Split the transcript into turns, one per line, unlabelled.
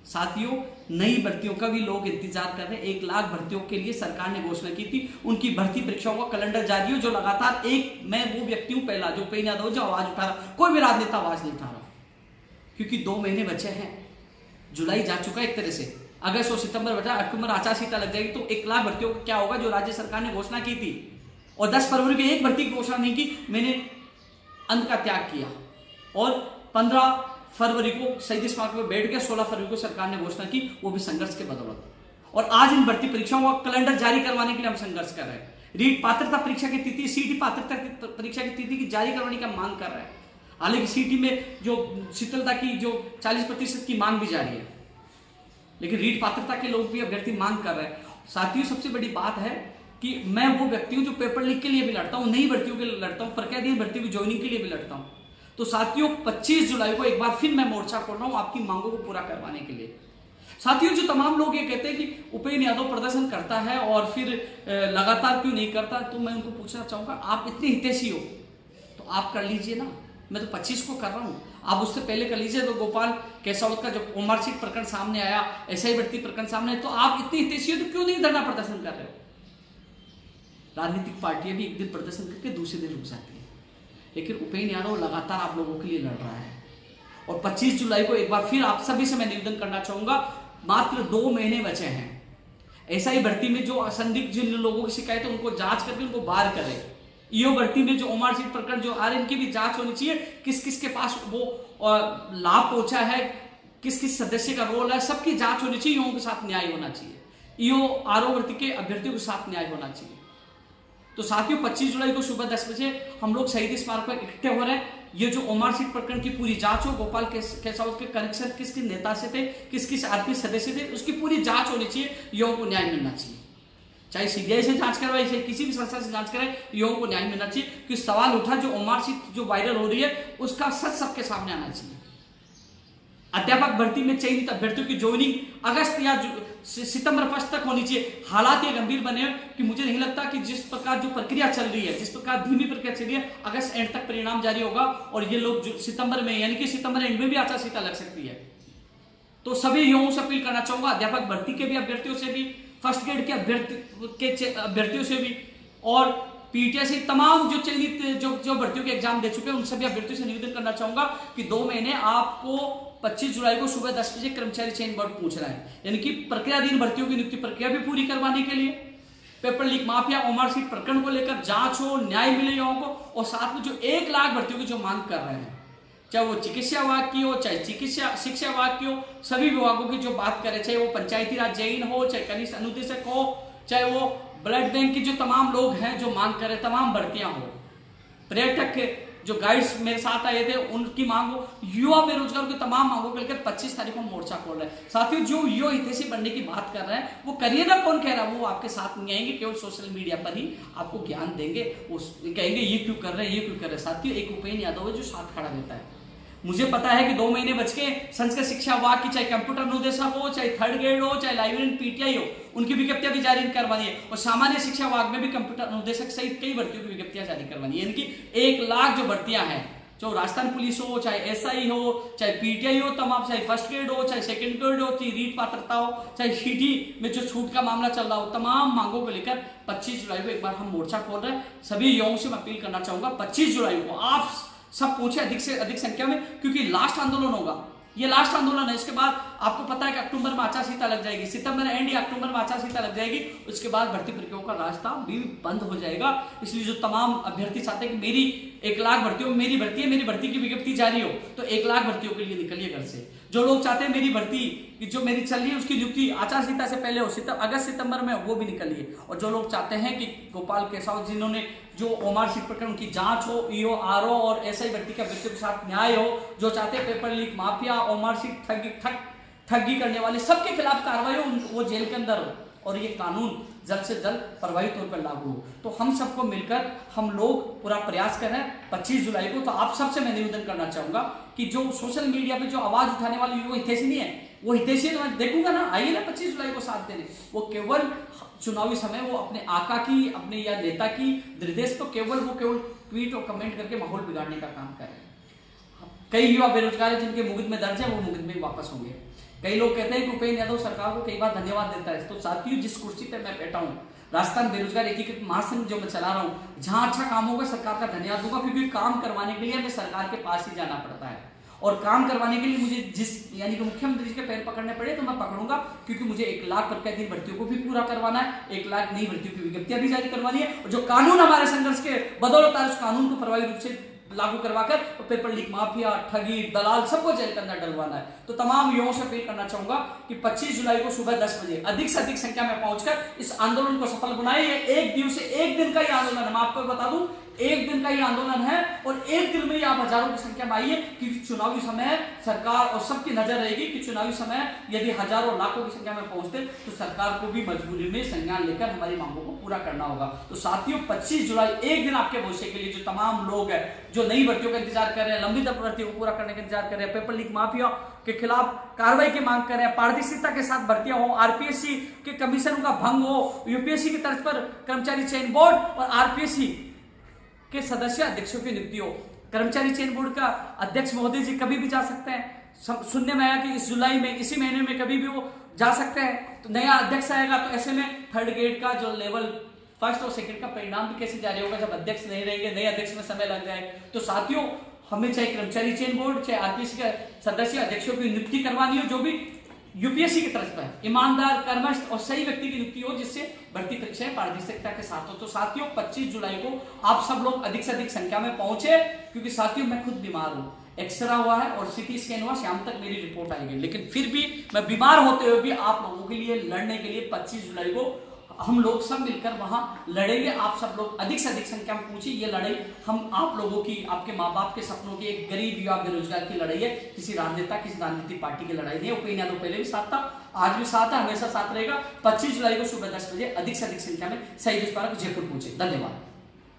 साथियों, नई भर्तियों का भी लोग इंतजार कर रहे हैं। 1 लाख भर्तियों के लिए सरकार ने घोषणा की थी। उनकी भर्ती परीक्षाओं का कैलेंडर जारी हो, जो लगातार मैं वो व्यक्ति हूं पहला जो उपेंद्र यादव जो आवाज उठा रहा, कोई भी राजनेता आवाज नहीं उठा रहा, क्योंकि 2 महीने बचे हैं। जुलाई जा चुका है एक तरह से, अगस्त और सितंबर बचा, अक्टूबर आचार संहिता लग जाएगी, तो 1 लाख भर्तियों का क्या होगा जो राज्य सरकार ने घोषणा की थी। और 10 फरवरी को एक भर्ती की घोषणा नहीं की, मैंने अंत का त्याग किया। और 15 फरवरी को शहीद स्मारक पर बैठ गया, 16 फरवरी को सरकार ने घोषणा की, वो भी संघर्ष के बदौलत। और आज इन भर्ती परीक्षाओं का कैलेंडर जारी करवाने के लिए हम संघर्ष कर रहे हैं। रीट पात्रता परीक्षा की तिथि, सीटी पात्रता परीक्षा की तिथि की जारी करवाने की मांग कर रहे हैं। हालांकि सीटी में जो शीतलता की जो 40% की मांग भी जारी है, लेकिन रीट पात्रता के लोग भी अभ्यर्थी मांग कर रहे हैं। साथियों, सबसे बड़ी बात है कि मैं वो व्यक्ति हूं जो पेपर लीक के लिए भी लड़ता हूं, नई भर्तियों के लिए लड़ता हूं, प्रक्रियाधीन भर्तियों की ज्वाइनिंग के लिए भी लड़ता हूं। तो साथियों, 25 जुलाई को एक बार फिर मैं मोर्चा खोल रहा हूं आपकी मांगों को पूरा करवाने के लिए। साथियों, जो तमाम लोग ये कहते हैं कि उपेंद्र यादव प्रदर्शन करता है और फिर लगातार क्यों नहीं करता, तो मैं उनको पूछना चाहूंगा, आप इतने हितैषी हो तो आप कर लीजिए ना। मैं तो 25 को कर रहा हूं, आप उससे पहले कर लीजिए। तो गोपाल केसावत का जो ओमारशीट प्रकरण सामने आया, एसआई भर्ती प्रकरण सामने आया, तो आप इतनी हितैषी हो तो क्यों नहीं धरना प्रदर्शन कर रहे हो। राजनीतिक पार्टियां भी एक दिन प्रदर्शन करके दूसरे दिन रुक जाती है, लेकिन उपेंद्र यादव लगातार आप लोगों के लिए लड़ रहा है। और 25 जुलाई को एक बार फिर आप सभी से मैं निवेदन करना चाहूंगा, मात्र 2 महीने बचे हैं। एसआई भर्ती में जो असंदिग्ध जिन लोगों की शिकायत है उनको जांच करके उनको बाहर करें। ईओ भर्ती में जो ओमारशीट प्रकरण जो आ रहे हैं, इनकी भी जांच होनी चाहिए। किस किस के पास वो लाभ पहुंचा है, किस किस सदस्य का रोल है, सबकी जांच होनी चाहिए। ईओ के साथ न्याय होना चाहिए, ईओ आरओ भर्ती के अभ्यर्थियों के साथ न्याय होना चाहिए। तो साथियों, 25 जुलाई को सुबह 10 बजे हम लोग शहीद स्मारक पर इकट्ठे हो रहे हैं। ये जो ओमारशीट प्रकरण की पूरी जांच हो, गोपाल केसावत के कनेक्शन किस किस नेता से थे, किस किस आरपी सदस्य थे, उसकी पूरी जांच होनी चाहिए। ईओ को न्याय मिलना चाहिए, चाहे सीबीआई से जांच करवाए, चाहे किसी भी संस्था से जांच कराए, ईओ को न्याय मिलना चाहिए। क्योंकि सवाल उठा जो ओमारशीट जो वायरल हो रही है, उसका सच सबके सामने आना चाहिए। अध्यापक भर्ती में चयनित अभ्यर्थियों की ज्वाइनिंग अगस्त या सितंबर 1 तक होनी चाहिए। हालात ये गंभीर बने हैं कि मुझे नहीं लगता कि जिस प्रकार जो प्रक्रिया चल रही है, जिस प्रकार धीमी प्रक्रिया चल रही है, अगस्त एंड तक परिणाम जारी होगा और ये लोग सितंबर में, यानी कि सितंबर एंड में भी आचार संहिता लग सकती है। तो सभी युवाओं से अपील करना चाहूंगा, अध्यापक भर्ती के भी अभ्यर्थियों से भी, फर्स्ट ग्रेड के अभ्यर्थियों से भी, और पीटीए से तमाम जो चयनित जो भर्तियों के एग्जाम दे चुके हैं उन सभी अभ्यर्थियों से निवेदन करना चाहूंगा कि 2 महीने आपको 25 जुलाई को सुबह 10 बजे कर्मचारी चयन बोर्ड पूछ रहा है, यानी कि प्रक्रियाधीन भर्तियों की नियुक्ति प्रक्रिया भी पूरी करवाने के लिए, पेपर लीक माफिया ओमारशीट प्रकरण को लेकर जांच हो, न्याय मिले युवाओं को, और साथ में जो 1 लाख भर्तियों की जो मांग कर रहे हैं, चाहे वो चिकित्सा विभाग की हो, चाहे चिकित्सा शिक्षा विभाग की हो, सभी विभागों की जो बात करें, चाहे वो पंचायती राज जेईन हो, चाहे कनिष्ठ अनुदेशक हो, चाहे वो ब्लड बैंक के जो तमाम लोग हैं जो मांग कर रहे, तमाम भर्तियां हो, पर्यटक जो गाइड्स मेरे साथ आए थे उनकी मांग हो, युवा बेरोजगार की तमाम मांगों को लेकर 25 तारीख को मोर्चा खोल रहे हैं। साथियों, जो युवा हितैषी बनने की बात कर रहे हैं वो करिए ना, कौन कह रहा है, वो आपके साथ नहीं आएंगे, केवल सोशल मीडिया पर ही आपको ज्ञान देंगे, वो कहेंगे ये क्यों कर रहे हैं, ये क्यों कर रहे हैं। साथियों, एक उपेंद्र यादव है जो साथ खड़ा रहता है। मुझे पता है कि 2 महीने बच के संस्कृत शिक्षा विभाग की, चाहे कंप्यूटर अनुदेशक हो, चाहे 3rd ग्रेड हो, चाहे लाइब्रेरी पीटीआई हो, उनकी विज्ञप्तियां भी जारी करवानी है, और सामान्य शिक्षा विभाग में भी कंप्यूटर अनुदेशक सहित कई भर्तियों की विज्ञप्तियां जारी करवानी है। यानी कि 1 लाख जो भर्तियां हैं, जो राजस्थान पुलिस हो, चाहे एसआई हो, चाहे पीटीआई हो, तमाम, चाहे फर्स्ट ग्रेड हो, चाहे सेकंड ग्रेड हो, चाहे रीट पात्रता हो, चाहे सीटी में जो छूट का मामला चल रहा हो, तमाम मांगों को लेकर 25 जुलाई को एक बार हम मोर्चा खोल रहे हैं। सभी युवाओं से मैं अपील करना चाहूंगा, 25 जुलाई को आप सब पहुंचे अधिक से अधिक संख्या में, क्योंकि लास्ट आंदोलन होगा, ये लास्ट आंदोलन है। इसके बाद आपको पता है कि अक्टूबर में आचार संहिता लग जाएगी, सितंबर एंड या अक्टूबर में आचार संहिता लग जाएगी, उसके बाद भर्ती प्रक्रियाओं का रास्ता भी बंद हो जाएगा। इसलिए जो तमाम अभ्यर्थी चाहते हैं कि मेरी 1 लाख भर्तियों में मेरी भर्ती है, मेरी भर्ती की विज्ञप्ति जारी हो, तो 1 लाख भर्तियों के लिए निकलिए घर से। जो लोग चाहते हैं मेरी भर्ती जो मेरी चल रही है उसकी नियुक्ति आचार संहिता से पहले हो, अगस्त सितंबर में, वो भी निकलिए। और जो लोग चाहते हैं कि गोपाल केसावत जिन्होंने जो ओमारशीट प्रकरण की जांच हो, ईओ आरओ और एसआई भर्ती के अभ्यर्थियों के साथ न्याय हो, जो चाहते हैं पेपर लीक माफिया, ओमारशीट ठगी करने वाले सबके खिलाफ कार्रवाई हो, वो जेल के अंदर हो, और ये कानून जल्द से जल्द प्रभावी तौर पर लागू हो। तो हम सबको मिलकर हम लोग पूरा प्रयास कर रहे हैं 25 जुलाई को। तो आप सबसे मैं निवेदन करना चाहूंगा कि जो सोशल मीडिया पे जो आवाज उठाने वाले युवा हितैषी नहीं है, वो हितैषी तो मैं देखूंगा ना, आइए ना 25 जुलाई को साथ देने। वो केवल चुनावी समय वो अपने आका की, अपने या नेता की निर्देश तो केवल ट्वीट और कमेंट करके माहौल बिगाड़ने का काम कर रहे हैं। कई युवा बेरोजगार है जिनके मुगित में दर्ज है, वो मुगित में वापस होंगे। कई लोग कहते हैं कि उपेंद्र यादव सरकार को कई बार धन्यवाद देता है। तो साथियों, जिस कुर्सी पे मैं बैठा हूँ, राजस्थान बेरोजगार एकीकृत महासंघ जो मैं चला रहा हूँ, जहां अच्छा काम होगा सरकार का धन्यवाद दूंगा, क्योंकि काम करवाने के लिए हमें सरकार के पास ही जाना पड़ता है। और काम करवाने के लिए मुझे जिस यानी कि मुख्यमंत्री के पैर पकड़ने पड़े तो मैं पकड़ूंगा, क्योंकि मुझे 1 लाख प्रतिदिन भर्तियों को भी पूरा करवाना है, 1 लाख नई भर्तियों की विज्ञप्तियां भी जारी करवानी है, और जो कानून हमारे संघर्ष के बदौलत है उस कानून को प्रभावी रूप से लागू करवाकर पेपर लीक माफिया, ठगी, दलाल सबको जेल के अंदर डलवाना है। तो तमाम युवाओं से अपील करना चाहूंगा कि 25 जुलाई को सुबह 10 बजे अधिक से अधिक संख्या में पहुंचकर इस आंदोलन को सफल बनाए। ये एक दिवस से 1 दिन का ही आंदोलन है, मैं आपको बता दूं 1 दिन का ही आंदोलन है, और 1 दिन में ही आप हजारों की संख्या में आइए, क्योंकि चुनावी समय सरकार और सबकी नजर रहेगी कि चुनावी समय यदि हजारों लाखों की संख्या में पहुंचते तो सरकार को भी मजबूरी में संज्ञान लेकर हमारी मांगों को पूरा करना होगा। तो साथियों, 25 जुलाई 1 दिन आपके भविष्य के लिए जो तमाम लोग हैं जो नई भर्तियों का इंतजार कर रहे हैं, लंबित भर्तियों को पूरा करने का इंतजार कर रहे हैं, पेपर लीक माफिया के खिलाफ कार्रवाई की मांग कर रहे हैं, पारदर्शिता के साथ भर्तियां हो, आरपीएससी के कमीशन का भंग हो, यूपीएससी की तर्ज पर कर्मचारी चयन बोर्ड और आरपीएससी के सदस्य अध्यक्षों की नियुक्ति हो। कर्मचारी चयन बोर्ड का अध्यक्ष महोदय जी कभी भी जा सकते हैं। सुनने में आया कि इस जुलाई में, इसी महीने में कभी भी वो जा सकते हैं। तो नया अध्यक्ष आएगा, तो ऐसे में 3rd ग्रेड का जो लेवल 1st और 2nd का परिणाम भी कैसे जारी होगा जब अध्यक्ष नहीं रहेंगे, नए अध्यक्ष में समय लग जाए। तो साथियों, हमें चाहे कर्मचारी चयन बोर्ड, चाहे आरपीएससी के सदस्य अध्यक्षों की नियुक्ति करवानी हो, जो भी यूपीएससी की तरफ पर ईमानदार, कर्मठ और सही व्यक्ति की नियुक्ति हो, जिससे भर्ती परीक्षाएं पारदर्शिता के साथ हो। तो साथियों, 25 जुलाई को आप सब लोग अधिक से अधिक संख्या में पहुंचे, क्योंकि साथियों मैं खुद बीमार हूं, एक्सरा हुआ है और सीटी स्कैन हुआ, शाम तक मेरी रिपोर्ट आएगी, लेकिन फिर भी मैं बीमार होते हुए भी आप लोगों के लिए लड़ने के लिए 25 जुलाई को हम लोग सब मिलकर वहां लड़ेंगे। आप सब लोग अधिक से अधिक संख्या में पूछिए। ये लड़ाई हम आप लोगों की, आपके माँ बाप के सपनों की, एक गरीब युवा बेरोजगार की लड़ाई है, किसी राजनेता, किसी राजनीतिक पार्टी की लड़ाई नहीं है। उपेंद्र यादव पहले भी साथ था, आज भी साथ है, हमेशा साथ रहेगा। 25 जुलाई को सुबह 10 बजे अधिक से अधिक संख्या में सही विस्तारक जयपुर पहुंचे। धन्यवाद।